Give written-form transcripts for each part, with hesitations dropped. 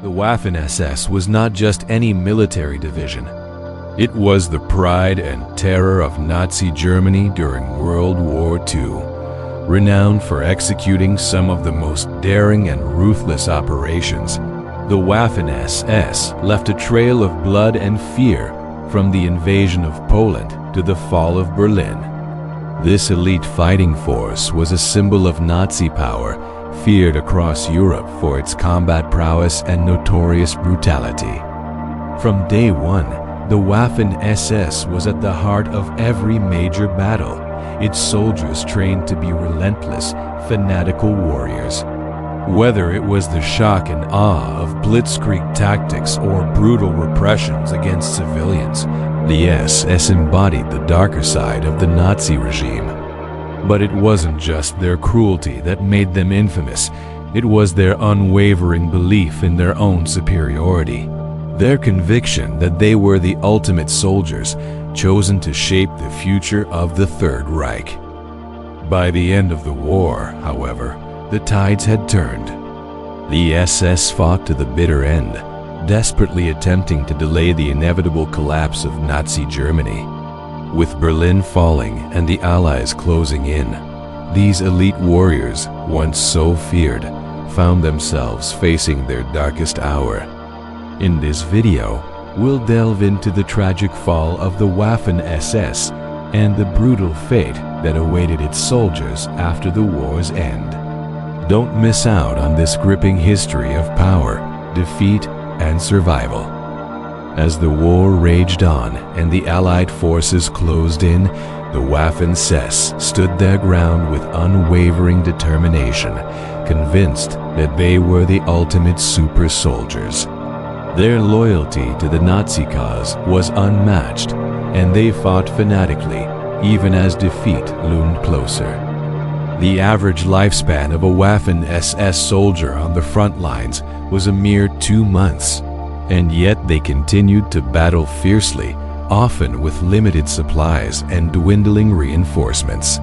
The Waffen-SS was not just any military division. It was the pride and terror of Nazi Germany during World War II, renowned for executing some of the most daring and ruthless operations. The Waffen-SS left a trail of blood and fear from the invasion of Poland to the fall of Berlin. This elite fighting force was a symbol of Nazi power, feared across Europe for its combat prowess and notorious brutality. From day one, the Waffen-SS was at the heart of every major battle, its soldiers trained to be relentless, fanatical warriors. Whether it was the shock and awe of blitzkrieg tactics or brutal repressions against civilians, the SS embodied the darker side of the Nazi regime. But it wasn't just their cruelty that made them infamous, it was their unwavering belief in their own superiority. Their conviction that they were the ultimate soldiers, chosen to shape the future of the Third Reich. By the end of the war, however, the tides had turned. The SS fought to the bitter end, desperately attempting to delay the inevitable collapse of Nazi Germany. With Berlin falling and the Allies closing in, these elite warriors, once so feared, found themselves facing their darkest hour. In this video, we'll delve into the tragic fall of the Waffen-SS and the brutal fate that awaited its soldiers after the war's end. Don't miss out on this gripping history of power, defeat, and survival. As the war raged on and the Allied forces closed in, the Waffen-SS stood their ground with unwavering determination, convinced that they were the ultimate super soldiers. Their loyalty to the Nazi cause was unmatched, and they fought fanatically, even as defeat loomed closer. The average lifespan of a Waffen-SS soldier on the front lines was a mere 2 months, and yet they continued to battle fiercely, often with limited supplies and dwindling reinforcements.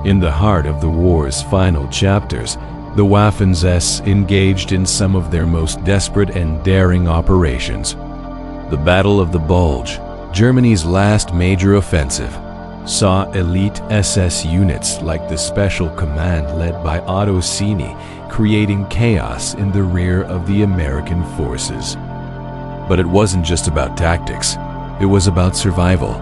In the heart of the war's final chapters, the Waffen-SS engaged in some of their most desperate and daring operations. The Battle of the Bulge, Germany's last major offensive, saw elite SS units like the Special Command led by Otto Sini creating chaos in the rear of the American forces. But it wasn't just about tactics, it was about survival.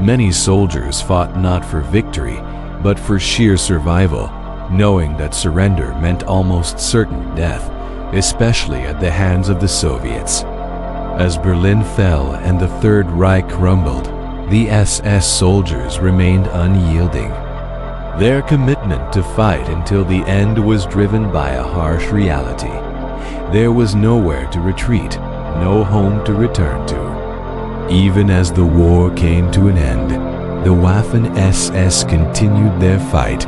Many soldiers fought not for victory, but for sheer survival, knowing that surrender meant almost certain death, especially at the hands of the Soviets. As Berlin fell and the Third Reich crumbled, the SS soldiers remained unyielding. Their commitment to fight until the end was driven by a harsh reality. There was nowhere to retreat, no home to return to. Even as the war came to an end, the Waffen-SS continued their fight,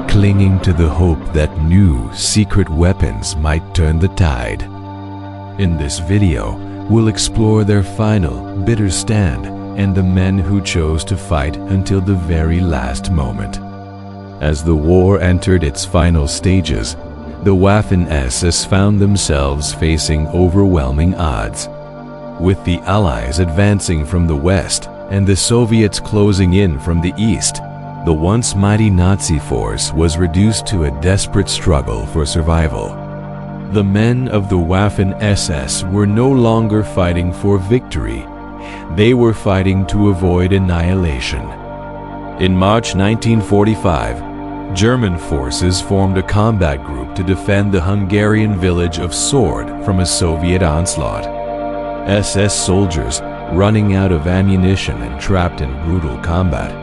clinging to the hope that new, secret weapons might turn the tide. In this video, we'll explore their final, bitter stand and the men who chose to fight until the very last moment. As the war entered its final stages, the Waffen-SS found themselves facing overwhelming odds. With the Allies advancing from the west and the Soviets closing in from the east, the once mighty Nazi force was reduced to a desperate struggle for survival. The men of the Waffen-SS were no longer fighting for victory. They were fighting to avoid annihilation. In March 1945, German forces formed a combat group to defend the Hungarian village of Sword from a Soviet onslaught. SS soldiers, running out of ammunition and trapped in brutal combat,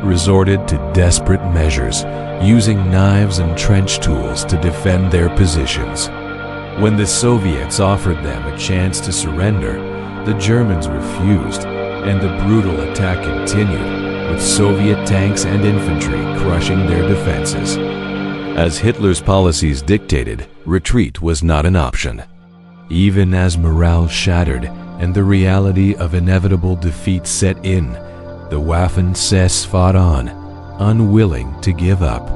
resorted to desperate measures, using knives and trench tools to defend their positions. When the Soviets offered them a chance to surrender, the Germans refused, and the brutal attack continued, with Soviet tanks and infantry crushing their defenses. As Hitler's policies dictated, retreat was not an option. Even as morale shattered and the reality of inevitable defeat set in, the Waffen-SS fought on, unwilling to give up.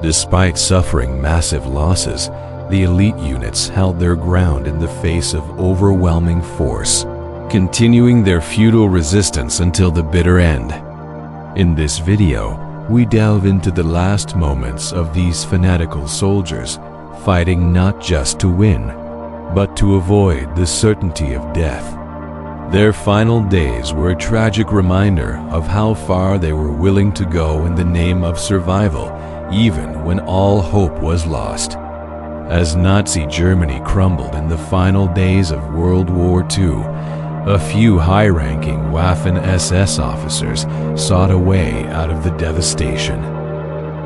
Despite suffering massive losses, the elite units held their ground in the face of overwhelming force, continuing their futile resistance until the bitter end. In this video, we delve into the last moments of these fanatical soldiers, fighting not just to win, but to avoid the certainty of death. Their final days were a tragic reminder of how far they were willing to go in the name of survival, even when all hope was lost. As Nazi Germany crumbled in the final days of World War II, a few high-ranking Waffen-SS officers sought a way out of the devastation.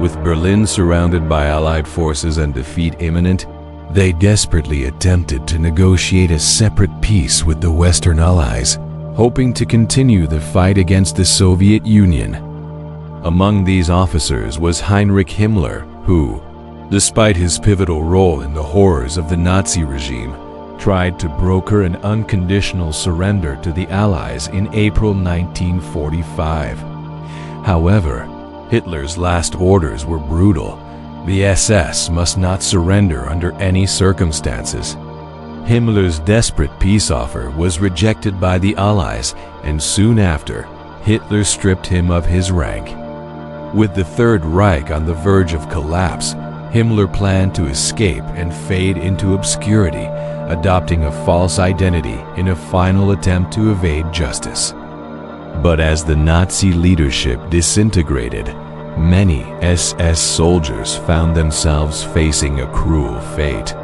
With Berlin surrounded by Allied forces and defeat imminent, they desperately attempted to negotiate a separate peace with the Western Allies, hoping to continue the fight against the Soviet Union. Among these officers was Heinrich Himmler, who, despite his pivotal role in the horrors of the Nazi regime, tried to broker an unconditional surrender to the Allies in April 1945. However, Hitler's last orders were brutal. The SS must not surrender under any circumstances. Himmler's desperate peace offer was rejected by the Allies, and soon after, Hitler stripped him of his rank. With the Third Reich on the verge of collapse, Himmler planned to escape and fade into obscurity, adopting a false identity in a final attempt to evade justice. But as the Nazi leadership disintegrated, many SS soldiers found themselves facing a cruel fate.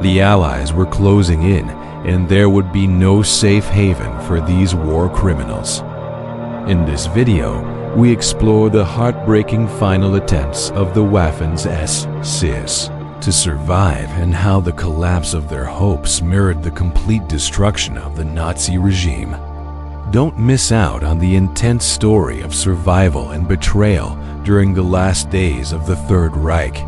The Allies were closing in, and there would be no safe haven for these war criminals. In this video, we explore the heartbreaking final attempts of the Waffen-SS to survive and how the collapse of their hopes mirrored the complete destruction of the Nazi regime. Don't miss out on the intense story of survival and betrayal during the last days of the Third Reich.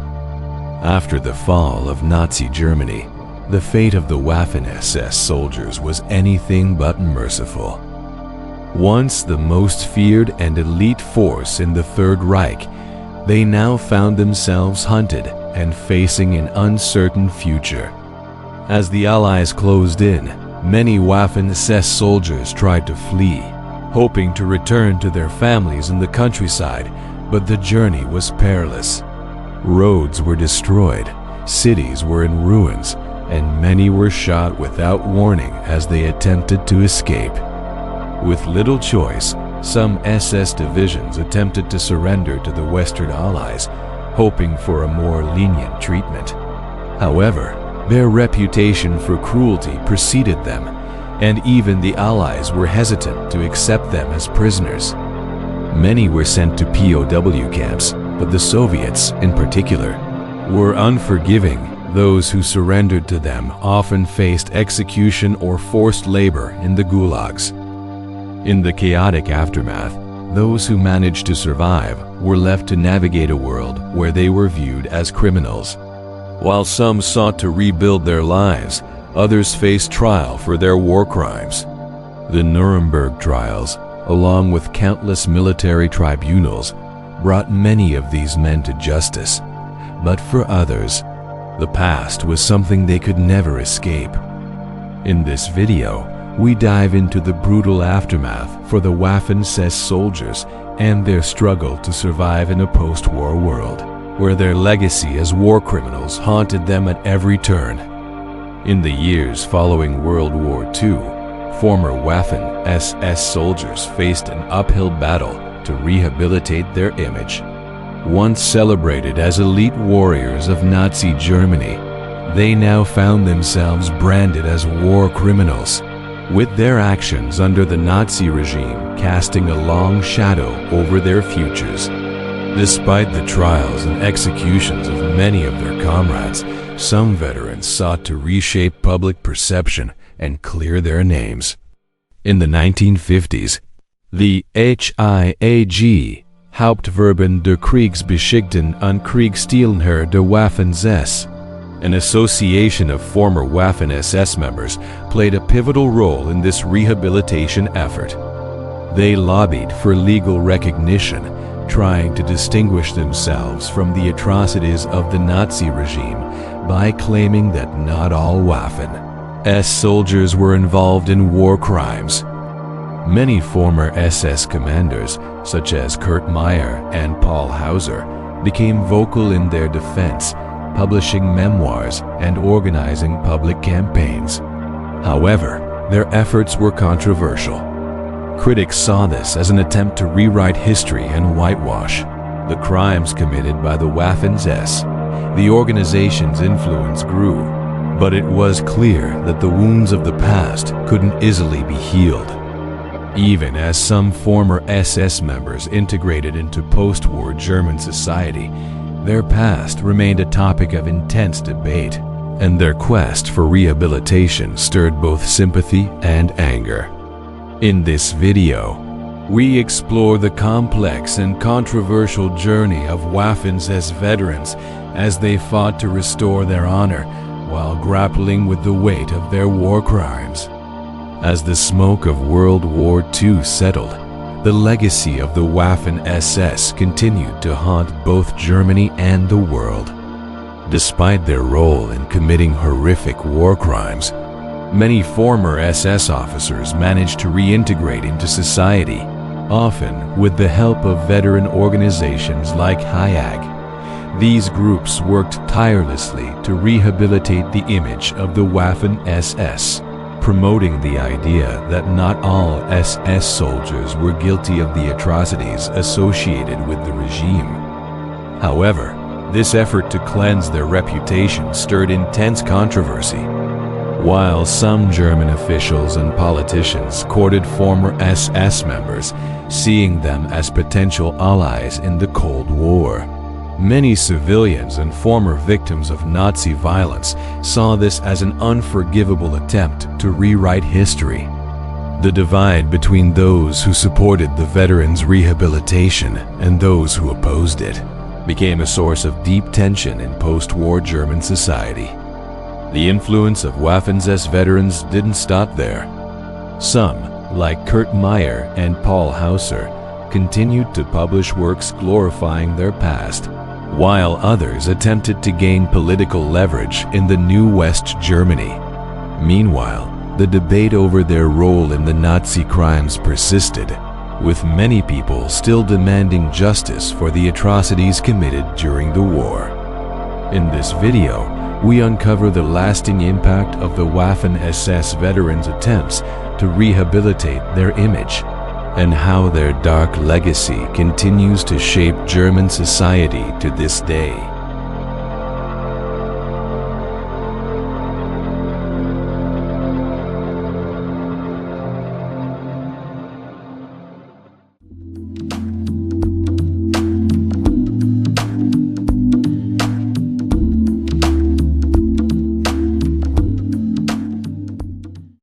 After the fall of Nazi Germany, the fate of the Waffen-SS soldiers was anything but merciful. Once the most feared and elite force in the Third Reich, they now found themselves hunted and facing an uncertain future. As the Allies closed in, many Waffen-SS soldiers tried to flee, hoping to return to their families in the countryside, but the journey was perilous. Roads were destroyed, cities were in ruins, and many were shot without warning as they attempted to escape. With little choice, some SS divisions attempted to surrender to the Western Allies, hoping for a more lenient treatment. However, their reputation for cruelty preceded them, and even the Allies were hesitant to accept them as prisoners. Many were sent to POW camps, but the Soviets, in particular, were unforgiving. Those who surrendered to them often faced execution or forced labor in the gulags. In the chaotic aftermath, those who managed to survive were left to navigate a world where they were viewed as criminals. While some sought to rebuild their lives, others faced trial for their war crimes. The Nuremberg trials, along with countless military tribunals, brought many of these men to justice. But for others, the past was something they could never escape. In this video, we dive into the brutal aftermath for the Waffen-SS soldiers and their struggle to survive in a post-war world, where their legacy as war criminals haunted them at every turn. In the years following World War II, former Waffen-SS soldiers faced an uphill battle to rehabilitate their image. Once celebrated as elite warriors of Nazi Germany, they now found themselves branded as war criminals, with their actions under the Nazi regime casting a long shadow over their futures. Despite the trials and executions of many of their comrades, some veterans sought to reshape public perception and clear their names. In the 1950s, the HIAG, Hauptverben der Kriegsbeschädigten und Kriegsdienstler der Waffen-SS, an association of former Waffen-SS members, played a pivotal role in this rehabilitation effort. They lobbied for legal recognition, trying to distinguish themselves from the atrocities of the Nazi regime by claiming that not all Waffen-SS soldiers were involved in war crimes. Many former SS commanders, such as Kurt Meyer and Paul Hauser, became vocal in their defense, publishing memoirs and organizing public campaigns. However, their efforts were controversial. Critics saw this as an attempt to rewrite history and whitewash the crimes committed by the Waffen-SS. The organization's influence grew, but it was clear that the wounds of the past couldn't easily be healed. Even as some former SS members integrated into post-war German society, their past remained a topic of intense debate, and their quest for rehabilitation stirred both sympathy and anger. In this video, we explore the complex and controversial journey of Waffen-SS veterans as they fought to restore their honor while grappling with the weight of their war crimes. As the smoke of World War II settled, the legacy of the Waffen-SS continued to haunt both Germany and the world. Despite their role in committing horrific war crimes, many former SS officers managed to reintegrate into society, often with the help of veteran organizations like HIAG. These groups worked tirelessly to rehabilitate the image of the Waffen-SS, promoting the idea that not all SS soldiers were guilty of the atrocities associated with the regime. However, this effort to cleanse their reputation stirred intense controversy. While some German officials and politicians courted former SS members, seeing them as potential allies in the Cold War, many civilians and former victims of Nazi violence saw this as an unforgivable attempt to rewrite history. The divide between those who supported the veterans' rehabilitation and those who opposed it became a source of deep tension in post-war German society. The influence of Waffen-SS veterans didn't stop there. Some, like Kurt Meyer and Paul Hauser, continued to publish works glorifying their past, while others attempted to gain political leverage in the new West Germany. Meanwhile, the debate over their role in the Nazi crimes persisted, with many people still demanding justice for the atrocities committed during the war. In this video, we uncover the lasting impact of the Waffen-SS veterans' attempts to rehabilitate their image, and how their dark legacy continues to shape German society to this day.